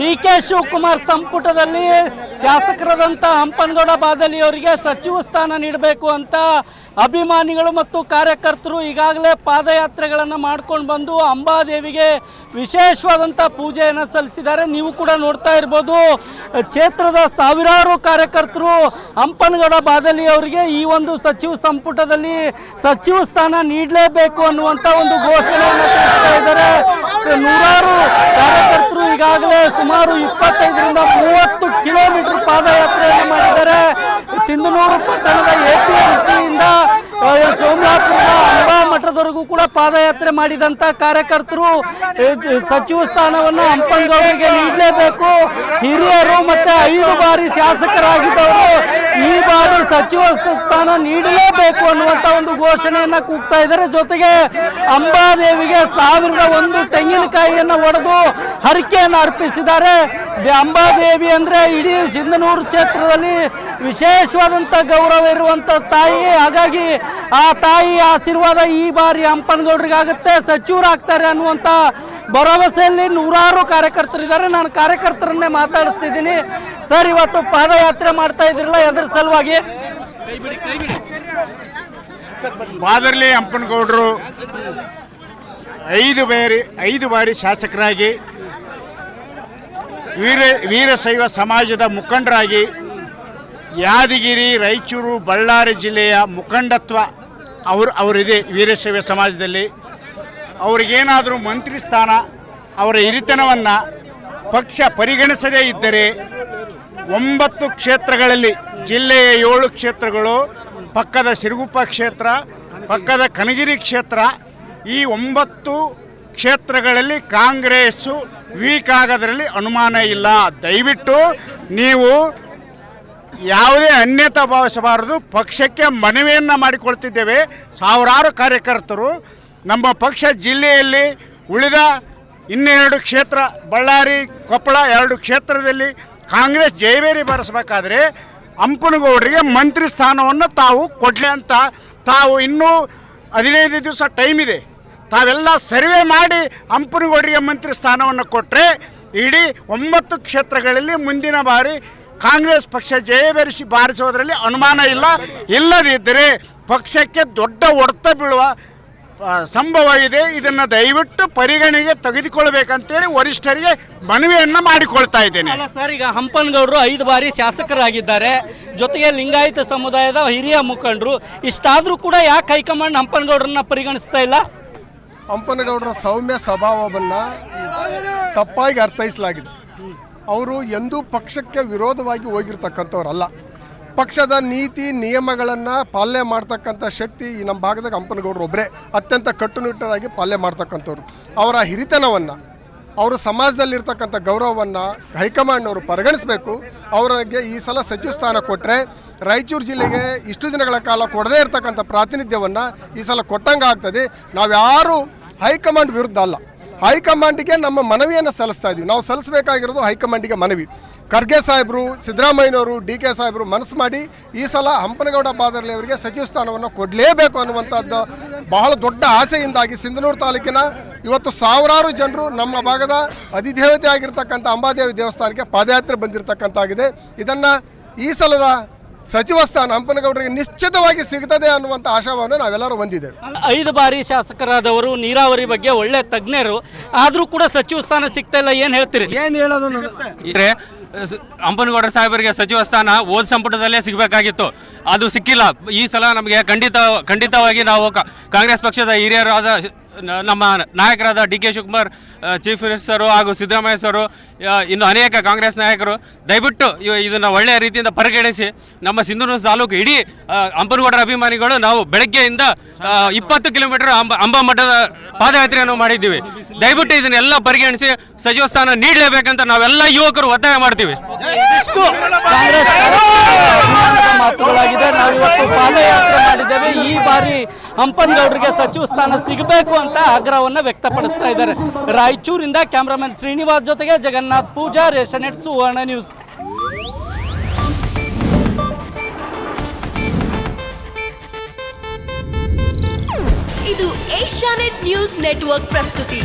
DK Shivakumar ಸಂಪುಟದಲ್ಲಿ ಶಾಸಕರಾದಂಥ ಹಂಪನಗೌಡ ಬಾದಲಿ ಅವರಿಗೆ ಸಚಿವ ಸ್ಥಾನ ನೀಡಬೇಕು ಅಂತ ಅಭಿಮಾನಿಗಳು ಮತ್ತು ಕಾರ್ಯಕರ್ತರು ಈಗಾಗಲೇ ಪಾದಯಾತ್ರೆಗಳನ್ನು ಮಾಡ್ಕೊಂಡು ಬಂದು ಅಂಬಾದೇವಿಗೆ ವಿಶೇಷವಾದಂಥ ಪೂಜೆಯನ್ನು ಸಲ್ಲಿಸಿದ್ದಾರೆ. ನೀವು ಕೂಡ ನೋಡ್ತಾ ಇರ್ಬೋದು, ಕ್ಷೇತ್ರದ ಸಾವಿರಾರು ಕಾರ್ಯಕರ್ತರು ಹಂಪನಗೌಡ ಬಾದಲಿ ಅವರಿಗೆ ಈ ಒಂದು ಸಚಿವ ಸಂಪುಟದಲ್ಲಿ ಸಚಿವ ಸ್ಥಾನ ನೀಡಲೇಬೇಕು ಅನ್ನುವಂಥ ಒಂದು ಘೋಷಣೆಯನ್ನು ಕೊಡ್ತಾ ಇದ್ದಾರೆ. ನೂರಾರು ಕಾರ್ಯಕರ್ತರು ಈಗಾಗಲೇ ಸುಮಾರು 25ರಿಂದ 30 ಕಿಲೋಮೀಟರ್ ಪಾದಯಾತ್ರೆಯನ್ನು ಮಾಡಿದ್ದಾರೆ. ಸಿಂಧನೂರು ಪಟ್ಟಣದ APMCಯಿಂದ ಸೋಮಲಾಪುರದ ಅಂಬಾ ಮಠದವರೆಗೂ ಕೂಡ ಪಾದಯಾತ್ರೆ ಮಾಡಿದಂಥ ಕಾರ್ಯಕರ್ತರು ಸಚಿವ ಸ್ಥಾನವನ್ನು ಹಂಪನಗೌಡರಿಗೆ ನೀಡಲೇಬೇಕು, ಹಿರಿಯರು ಮತ್ತು 5 ಬಾರಿ ಶಾಸಕರಾಗಿದ್ದವರು ಈ ಬಾರಿ ಸಚಿವ ಸ್ಥಾನ ನೀಡಲೇಬೇಕು ಅನ್ನುವಂಥ ಒಂದು ಘೋಷಣೆಯನ್ನು ಕೂಗ್ತಾ ಇದ್ದಾರೆ. ಜೊತೆಗೆ ಅಂಬಾದೇವಿಗೆ 1001 ತೆಂಗಿನಕಾಯಿಯನ್ನು ಒಡೆದು ಹರಕೆಯನ್ನು ಅರ್ಪಿಸಿದ್ದಾರೆ. ಅಂಬಾದೇವಿ ಅಂದರೆ ಇಡೀ ಸಿಂಧನೂರು ಕ್ಷೇತ್ರದಲ್ಲಿ ವಿಶೇಷವಾದಂಥ ಗೌರವ ಇರುವಂಥ ತಾಯಿ. ಹಾಗಾಗಿ ಆ ತಾಯಿ ಆಶೀರ್ವಾದ ಈ ಬಾರಿ ಹಂಪನಗೌಡರಿಗಾಗುತ್ತೆ, ಸಚಿವರಾಗ್ತಾರೆ ಅನ್ನುವಂಥ ಭರವಸೆಯಲ್ಲಿ ನೂರಾರು ಕಾರ್ಯಕರ್ತರಿದ್ದಾರೆ. ನಾನು ಕಾರ್ಯಕರ್ತರನ್ನೇ ಮಾತಾಡಿಸ್ತಿದ್ದೀನಿ. ಸರ್, ಇವತ್ತು ಪಾದಯಾತ್ರೆ ಮಾಡ್ತಾ ಇದ್ರಲ್ಲ, ಎದ್ರ ಸಲುವಾಗಿ? ಬಾದರ್ಲಿ ಹಂಪನಗೌಡರು 5 ಬಾರಿ ಶಾಸಕರಾಗಿ ವೀರಶೈವ ಸಮಾಜದ ಮುಖಂಡರಾಗಿ ಯಾದಗಿರಿ, ರಾಯಚೂರು, ಬಳ್ಳಾರಿ ಜಿಲ್ಲೆಯ ಮುಖಂಡತ್ವ ಅವರಿದೆ. ವೀರಶೈವ ಸಮಾಜದಲ್ಲಿ ಅವ್ರಿಗೇನಾದರೂ ಮಂತ್ರಿ ಸ್ಥಾನ, ಅವರ ಹಿರಿತನವನ್ನು ಪಕ್ಷ ಪರಿಗಣಿಸದೇ ಇದ್ದರೆ 9 ಕ್ಷೇತ್ರಗಳಲ್ಲಿ, ಜಿಲ್ಲೆಯ 7 ಕ್ಷೇತ್ರಗಳು, ಪಕ್ಕದ ಸಿರುಗುಪ್ಪ ಕ್ಷೇತ್ರ, ಪಕ್ಕದ ಕನಗಿರಿ ಕ್ಷೇತ್ರ, ಈ 9 ಕ್ಷೇತ್ರಗಳಲ್ಲಿ ಕಾಂಗ್ರೆಸ್ಸು ವೀಕ್ ಆಗೋದ್ರಲ್ಲಿ ಅನುಮಾನ ಇಲ್ಲ. ದಯವಿಟ್ಟು ನೀವು ಯಾವುದೇ ಅನ್ಯತಾ ಭಾವಿಸಬಾರದು. ಪಕ್ಷಕ್ಕೆ ಮನವಿಯನ್ನು ಮಾಡಿಕೊಳ್ತಿದ್ದೇವೆ. ಸಾವಿರಾರು ಕಾರ್ಯಕರ್ತರು ನಮ್ಮ ಪಕ್ಷ ಜಿಲ್ಲೆಯಲ್ಲಿ ಉಳಿದ 2 ಕ್ಷೇತ್ರ, ಬಳ್ಳಾರಿ, ಕೊಪ್ಪಳ 2 ಕ್ಷೇತ್ರದಲ್ಲಿ ಕಾಂಗ್ರೆಸ್ ಜಯಬೇರಿ ಬಾರಿಸಬೇಕಾದ್ರೆ ಹಂಪನಗೌಡರಿಗೆ ಮಂತ್ರಿ ಸ್ಥಾನವನ್ನು ತಾವು ಕೊಡಲಿ ಅಂತ ತಾವು ಇನ್ನೂ 15 ದಿವಸ ಟೈಮ್ ಇದೆ. ತಾವೆಲ್ಲ ಸರ್ವೆ ಮಾಡಿ ಹಂಪನಗೌಡರಿಗೆ ಮಂತ್ರಿ ಸ್ಥಾನವನ್ನು ಕೊಟ್ಟರೆ ಇಡೀ 9 ಕ್ಷೇತ್ರಗಳಲ್ಲಿ ಮುಂದಿನ ಬಾರಿ ಕಾಂಗ್ರೆಸ್ ಪಕ್ಷ ಜಯಬೇರಿಸಿ ಬಾರಿಸೋದ್ರಲ್ಲಿ ಅನುಮಾನ ಇಲ್ಲ. ಇಲ್ಲದಿದ್ದರೆ ಪಕ್ಷಕ್ಕೆ ದೊಡ್ಡ ಹೊಡೆತ ಬೀಳುವ ಸಂಭವ ಇದೆ. ಇದನ್ನು ದಯವಿಟ್ಟು ಪರಿಗಣನೆಗೆ ತೆಗೆದುಕೊಳ್ಬೇಕಂತೇಳಿ ವರಿಷ್ಠರಿಗೆ ಮನವಿಯನ್ನು ಮಾಡಿಕೊಳ್ತಾ ಇದ್ದೇನೆ. ಅಲ್ಲ ಸರ್, ಈಗ ಹಂಪನಗೌಡರು 5 ಬಾರಿ ಶಾಸಕರಾಗಿದ್ದಾರೆ, ಜೊತೆಗೆ ಲಿಂಗಾಯತ ಸಮುದಾಯದ ಹಿರಿಯ ಮುಖಂಡರು. ಇಷ್ಟಾದರೂ ಕೂಡ ಯಾಕೆ ಹೈಕಮಾಂಡ್ ಹಂಪನಗೌಡರನ್ನ ಪರಿಗಣಿಸ್ತಾ ಇಲ್ಲ? ಹಂಪನಗೌಡರ ಸೌಮ್ಯ ಸ್ವಭಾವವನ್ನು ತಪ್ಪಾಗಿ ಅರ್ಥೈಸಲಾಗಿದೆ. ಅವರು ಎಂದೂ ಪಕ್ಷಕ್ಕೆ ವಿರೋಧವಾಗಿ ಹೋಗಿರ್ತಕ್ಕಂಥವ್ರಲ್ಲ. ಪಕ್ಷದ ನೀತಿ ನಿಯಮಗಳನ್ನು ಪಾಲನೆ ಮಾಡ್ತಕ್ಕಂಥ ಶಕ್ತಿ ಈ ನಮ್ಮ ಭಾಗದಾಗ ಹಂಪನಗೌಡರು ಒಬ್ಬರೇ ಅತ್ಯಂತ ಕಟ್ಟುನಿಟ್ಟಾಗಿ ಪಾಲನೆ ಮಾಡ್ತಕ್ಕಂಥವ್ರು. ಅವರ ಹಿರಿತನವನ್ನು, ಅವರು ಸಮಾಜದಲ್ಲಿರ್ತಕ್ಕಂಥ ಗೌರವವನ್ನು ಹೈಕಮಾಂಡ್ನವರು ಪರಿಗಣಿಸಬೇಕು. ಅವರಿಗೆ ಈ ಸಲ ಸಚಿವ ಸ್ಥಾನ ಕೊಟ್ಟರೆ ರಾಯಚೂರು ಜಿಲ್ಲೆಗೆ ಇಷ್ಟು ದಿನಗಳ ಕಾಲ ಕೊಡದೇ ಇರತಕ್ಕಂಥ ಪ್ರಾತಿನಿಧ್ಯವನ್ನು ಈ ಸಲ ಕೊಟ್ಟಂಗೆ ಆಗ್ತದೆ. ನಾವ್ಯಾರೂ ಹೈಕಮಾಂಡ್ ವಿರುದ್ಧ ಅಲ್ಲ, ಹೈಕಮಾಂಡಿಗೆ ನಮ್ಮ ಮನವಿಯನ್ನು ಸಲ್ಲಿಸ್ತಾ ಇದ್ದೀವಿ. ನಾವು ಸಲ್ಲಿಸಬೇಕಾಗಿರೋದು ಹೈಕಮಾಂಡಿಗೆ ಮನವಿ. ಖರ್ಗೆ ಸಾಹೇಬರು, ಸಿದ್ದರಾಮಯ್ಯನವರು, DK ಸಾಹೇಬರು ಮನಸ್ಸು ಮಾಡಿ ಈ ಸಲ ಹಂಪನಗೌಡ ಬಾದರ್ಲಿ ಅವರಿಗೆ ಸಚಿವ ಸ್ಥಾನವನ್ನು ಕೊಡಲೇಬೇಕು ಅನ್ನುವಂಥದ್ದು ಬಹಳ ದೊಡ್ಡ ಆಸೆಯಿಂದಾಗಿ ಸಿಂಧನೂರು ತಾಲೂಕಿನ ಇವತ್ತು ಸಾವಿರಾರು ಜನರು ನಮ್ಮ ಭಾಗದ ಅಧಿದೇವತೆ ಆಗಿರ್ತಕ್ಕಂಥ ಅಂಬಾದೇವಿ ದೇವಸ್ಥಾನಕ್ಕೆ ಪಾದಯಾತ್ರೆ ಬಂದಿರತಕ್ಕಂತಾಗಿದೆ. ಇದನ್ನು ಈ ಸಲದ ಸಚಿವ ಸ್ಥಾನ ಹಂಪನಗೌಡರಿಗೆ ನಿಶ್ಚಿತವಾಗಿ ಸಿಗ್ತದೆ ಅನ್ನುವಂಥ ಆಶಾಭಾವನೆ ನಾವೆಲ್ಲರೂ ಹೊಂದಿದ್ದೇವೆ. 5 ಬಾರಿ ಶಾಸಕರಾದವರು, ನೀರಾವರಿ ಬಗ್ಗೆ ಒಳ್ಳೆ ತಜ್ಞರು, ಆದರೂ ಕೂಡ ಸಚಿವ ಸ್ಥಾನ ಸಿಗ್ತಾ ಇಲ್ಲ. ಏನು ಹೇಳ್ತೀರಿ? ಏನು ಹೇಳೋದು ಇದ್ರೆ ಹಂಪನಗೌಡ ಸಾಹೇಬರಿಗೆ ಸಚಿವ ಸ್ಥಾನ ಹೋದ ಸಂಪುಟದಲ್ಲೇ ಸಿಗಬೇಕಾಗಿತ್ತು, ಅದು ಸಿಕ್ಕಿಲ್ಲ. ಈ ಸಲ ನಮಗೆ ಖಂಡಿತವಾಗಿ ನಾವು ಕಾಂಗ್ರೆಸ್ ಪಕ್ಷದ ಹಿರಿಯರಾದ ನಮ್ಮ ನಾಯಕರಾದ DK ಶಿವಕುಮಾರ್ ಚೀಫ್ ಮಿನಿಸ್ಟರು ಹಾಗೂ ಸಿದ್ದರಾಮಯ್ಯ ಸರು, ಇನ್ನು ಅನೇಕ ಕಾಂಗ್ರೆಸ್ ನಾಯಕರು ದಯವಿಟ್ಟು ಇದನ್ನು ಒಳ್ಳೆಯ ರೀತಿಯಿಂದ ಪರಿಗಣಿಸಿ ನಮ್ಮ ಸಿಂಧನೂರು ತಾಲೂಕು ಇಡೀ ಹಂಪನಗೌಡರ ಅಭಿಮಾನಿಗಳು ನಾವು ಬೆಳಗ್ಗೆಯಿಂದ 20 ಕಿಲೋಮೀಟರ್ ಅಂಬಾ ಮಠದ ಪಾದಯಾತ್ರೆಯನ್ನು ಮಾಡಿದ್ದೀವಿ. ದಯವಿಟ್ಟು ಇದನ್ನೆಲ್ಲ ಪರಿಗಣಿಸಿ ಸಚಿವ ಸ್ಥಾನ ನೀಡಲೇಬೇಕಂತ ನಾವೆಲ್ಲ ಯುವಕರು ಒತ್ತಾಯ ಮಾಡ್ತೀವಿ. ಕಾಂಗ್ರೆಸ್ ಮಾತುಗಳಾಗಿದೆ. ನಾವಿವತ್ತು ಪಾದಯಾತ್ರೆ ಮಾಡಿದ್ದೇವೆ. ಈ ಬಾರಿ ಹಂಪನಗೌಡರಿಗೆ ಸಚಿವ ಸ್ಥಾನ ಸಿಗಬೇಕು ಅಂತ ಆಗ್ರಹವನ್ನು ವ್ಯಕ್ತಪಡಿಸ್ತಾ ಇದ್ದಾರೆ. ರಾಯಚೂರಿಂದ ಕ್ಯಾಮ್ರಾಮನ್ ಶ್ರೀನಿವಾಸ್ ಜೊತೆಗೆ ಜಗನ್ನಾಥ್ ಪೂಜಾರ್, ಏಷ್ಯಾನೆಟ್ ಸುವರ್ಣ ನ್ಯೂಸ್. ಇದು ಏಷ್ಯಾನೆಟ್ ನ್ಯೂಸ್ ನೆಟ್ವರ್ಕ್ ಪ್ರಸ್ತುತಿ.